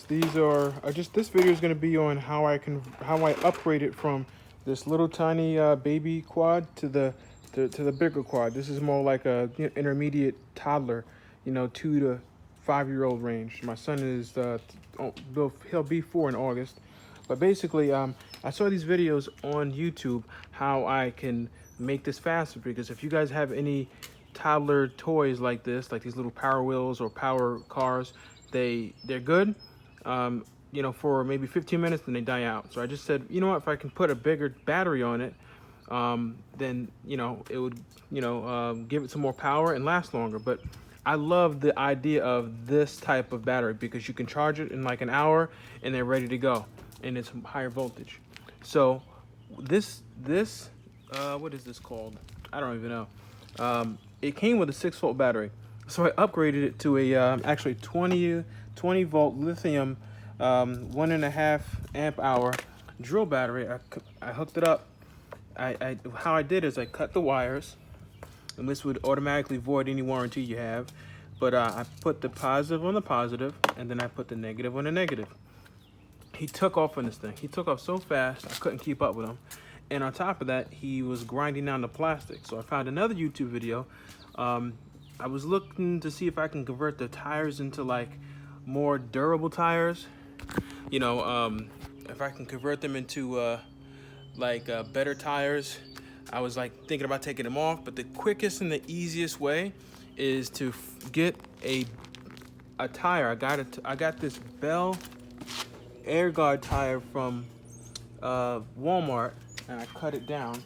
These are just, this video is going to be on how I upgrade it from this little tiny baby quad to the bigger quad. This is more like a intermediate toddler, 2 to 5 year old range. My son is he'll be 4 in August. But basically, I saw these videos on YouTube how I can make this faster, because if you guys have any toddler toys like this, like these little Power Wheels or Power Cars, they're good, for maybe 15 minutes, then they die out. So I just said, you know what, if I can put a bigger battery on it, then it would give it some more power and last longer. But I love the idea of this type of battery because you can charge it in like an hour and they're ready to go, and it's higher voltage. So this what is this called? I don't even know. It came with a 6-volt battery, so I upgraded it to a actually 20 volt lithium 1.5 amp hour drill battery. I hooked it up. How I did is I cut the wires, and this would automatically void any warranty you have. But I put the positive on the positive, and then I put the negative on the negative. He took off on this thing. He took off so fast, I couldn't keep up with him. And on top of that, he was grinding down the plastic. So I found another YouTube video. I was looking to see if I can convert the tires into like more durable tires. If I can convert them into better tires. I was like thinking about taking them off, but the quickest and the easiest way is to get a tire. I got this Bell Air Guard tire from Walmart, and I cut it down.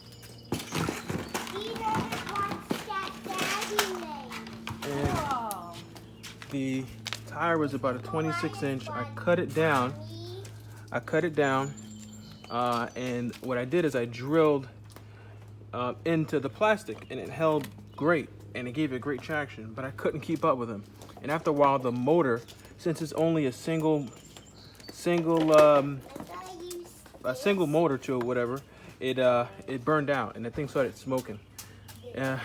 And the tire was about a 26-inch. I cut it down. And what I did is I drilled into the plastic, and it held great, and it gave it great traction, but I couldn't keep up with him. And after a while, the motor, since it's only a single motor to it, whatever, it burned out, and the thing started smoking.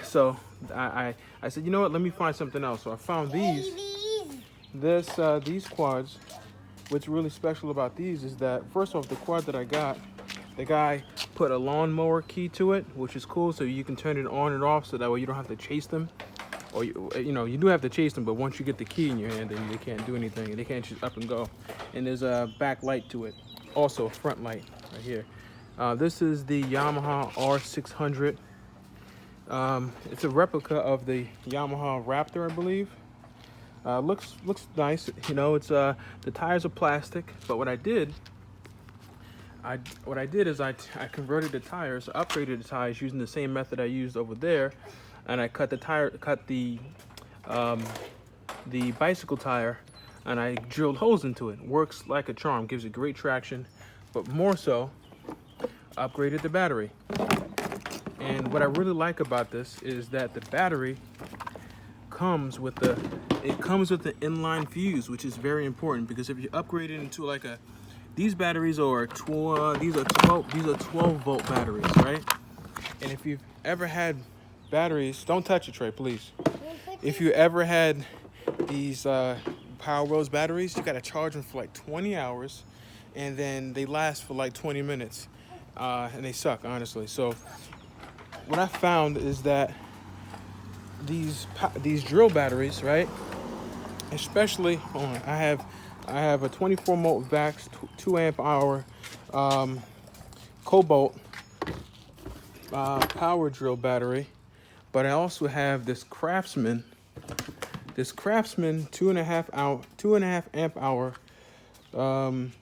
So I said, you know what, let me find something else. So I found these quads. What's really special about these is that, first off, the quad that I got, the guy put a lawnmower key to it, which is cool, so you can turn it on and off, so that way you don't have to chase them. Or you do have to chase them, but once you get the key in your hand, then they can't do anything. They can't just up and go. And there's a back light to it, also a front light right here. This is the Yamaha R600. It's a replica of the Yamaha Raptor, I believe. Looks nice. It's the tires are plastic, but what I did is I converted the tires, upgraded the tires using the same method I used over there, and I cut the bicycle tire, and I drilled holes into it. Works like a charm, gives it great traction, but more so, upgraded the battery. And what I really like about this is that the battery comes with the inline fuse, which is very important, because if you upgrade it into like these batteries are 12 volt batteries, right? And if you've ever had batteries, don't touch it, Trey, please. If you ever had these Power Wheels batteries, you got to charge them for like 20 hours, and then they last for like 20 minutes, and they suck, honestly. So what I found is that these drill batteries, right? Especially, I have a 24 volt Vax 2 amp hour Cobalt power drill battery, but I also have this Craftsman 2.5 amp hour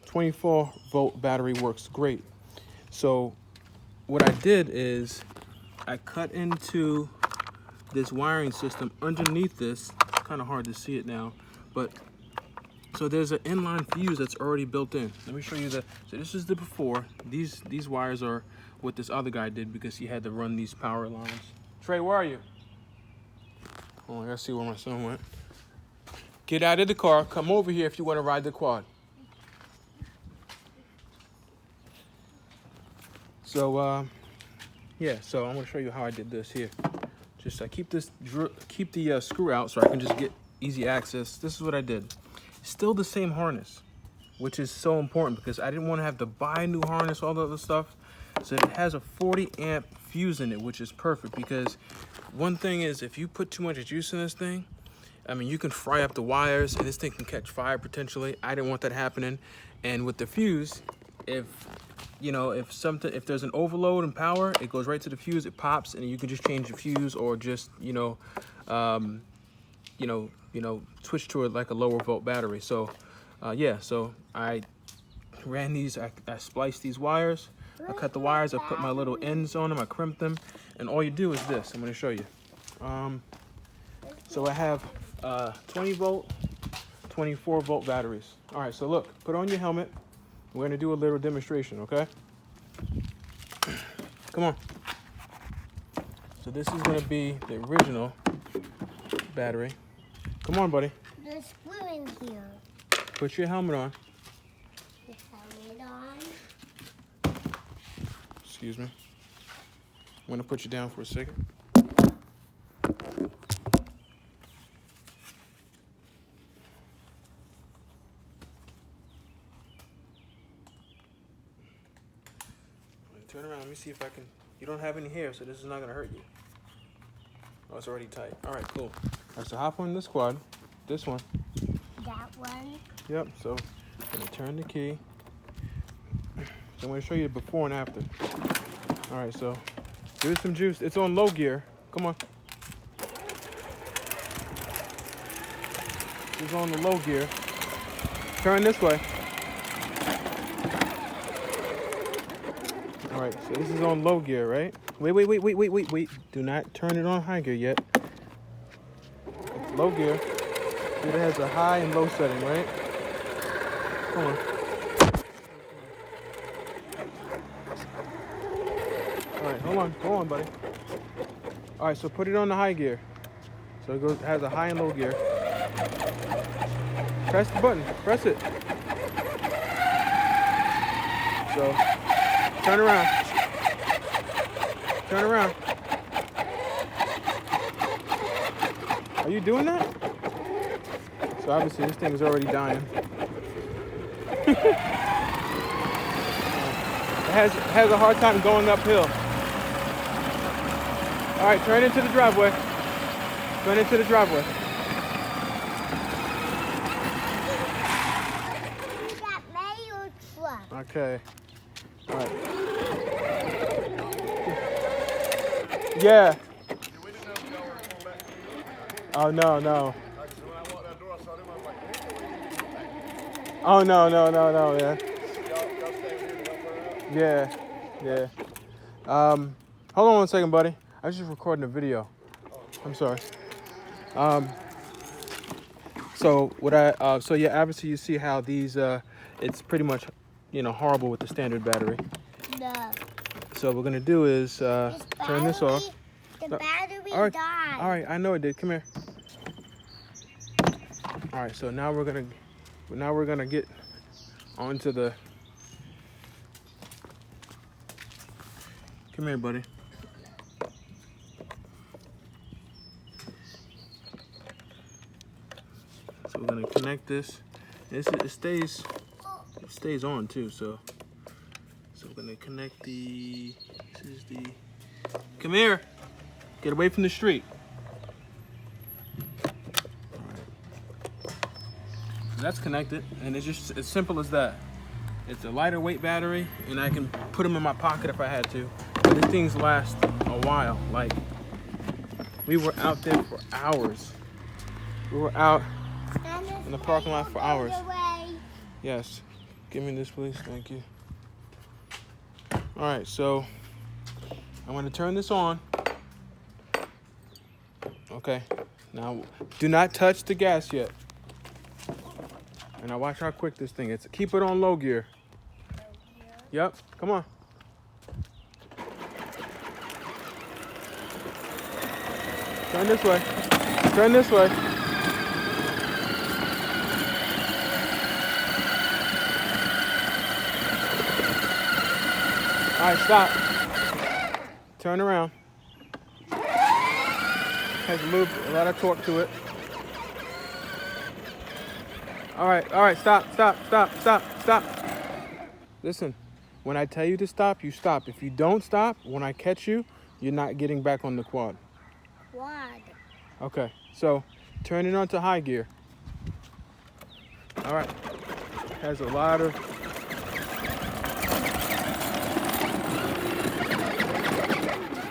24 volt battery. Works great. So what I did is I cut into this wiring system underneath this. It's kind of hard to see it now, but so there's an inline fuse that's already built in. Let me show you so this is the before. These wires are what this other guy did, because he had to run these power lines. Trey, where are you? Oh, I gotta see where my son went. Get out of the car, come over here if you want to ride the quad. So yeah, so I'm gonna show you how I did this here. Just keep the screw out so I can just get easy access. This is what I did. Still the same harness. which is so important because I didn't want to have to buy a new harness, all the other stuff. So it has a 40 amp fuse in it, which is perfect because one thing is if you put too much juice in this thing, I mean, you can fry up the wires and this thing can catch fire potentially. I didn't want that happening. And with the fuse, if there's an overload in power, it goes right to the fuse, it pops, and you can just change the fuse or just, switch to like a lower volt battery. So, yeah, so I ran these, I spliced these wires. I cut the wires, I put my little ends on them, I crimped them, and all you do is this. I'm gonna show you. So I have 20 volt, 24 volt batteries. All right, so look, put on your helmet. We're gonna do a little demonstration, okay? Come on. So this is gonna be the original battery. Come on, buddy. There's glue in here. Put your helmet on. The helmet on. Excuse me. I'm gonna put you down for a second. Turn around, let me see if I can. You don't have any hair, so this is not gonna hurt you. Oh, it's already tight. All right, cool. All right, so hop on this quad. This one. That one? Yep, so I'm gonna turn the key. So I'm gonna show you the before and after. All right, so here's some juice. It's on low gear. Come on. It's on the low gear. Turn this way. All right, so this is on low gear, right? Wait. Do not turn it on high gear yet. It's low gear. It has a high and low setting, right? Come on. All right, hold on. Go on, buddy. All right, so put it on the high gear. So it has a high and low gear. Press the button. Press it. So turn around. Turn around. Are you doing that? So obviously this thing is already dying. It has a hard time going uphill. All right, turn into the driveway. Turn into the driveway. We got mail truck. Okay. All right. Yeah. Oh, no. Oh, no, yeah. Yeah. Hold on one second, buddy. I was just recording a video. I'm sorry. So yeah, obviously you see how these, it's pretty much, horrible with the standard battery. No. So what we're gonna do is turn this off. The battery died. All right, I know it did. Come here. All right, so now we're gonna get onto the. Come here, buddy. So we're gonna connect this. It stays on too. So we're gonna connect the. This is the. Come here. Get away from the street. All right. So that's connected, and it's just as simple as that. It's a lighter weight battery, and I can put them in my pocket if I had to. But these things last a while. Like, we were out there for hours. We were out in the parking lot for hours. Yes. Give me this, please. Thank you. All right, so I'm going to turn this on. Okay. Now, do not touch the gas yet. And now watch how quick this thing is. Keep it on low gear. Yep. Come on. Turn this way. Turn this way. All right, stop. Turn around. Has a lot of torque to it. All right, stop. Listen, when I tell you to stop, you stop. If you don't stop, when I catch you, you're not getting back on the quad. Quad. Okay, so turn it on to high gear. All right, has a lot of...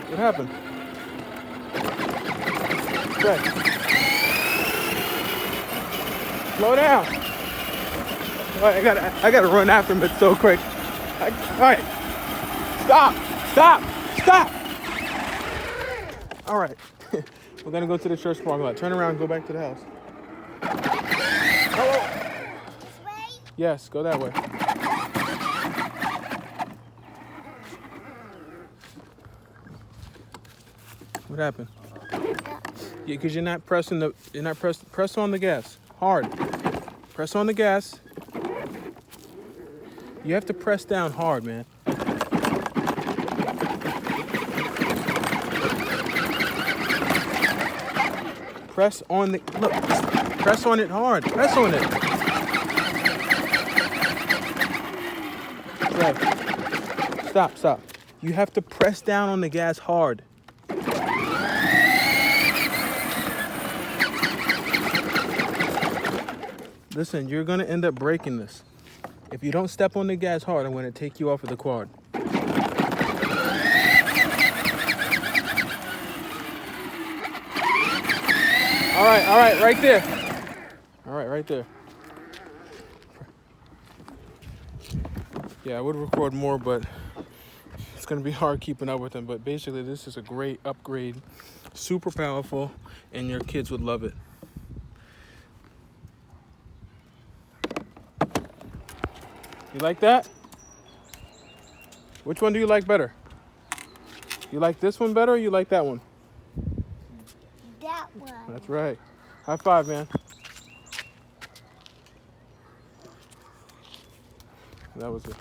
What happened? Okay. Slow down. All right, I gotta run after him. It's so quick. All right, stop. All right, we're gonna go to the church parking lot. Turn around, go back to the house. Hello. This way? Yes, go that way. What happened? Yeah, because you're not press on the gas hard. Press on the gas. You have to press down hard, man. Press on the, look, press on it hard. Press on it. Right. Stop. You have to press down on the gas hard. Listen, you're gonna end up breaking this. If you don't step on the gas hard, I'm gonna take you off of the quad. All right, right there. All right, right there. Yeah, I would record more, but it's gonna be hard keeping up with them. But basically, this is a great upgrade, super powerful, and your kids would love it. You like that? Which one do you like better? You like this one better or you like that one? That one. That's right. High five, man. That was it.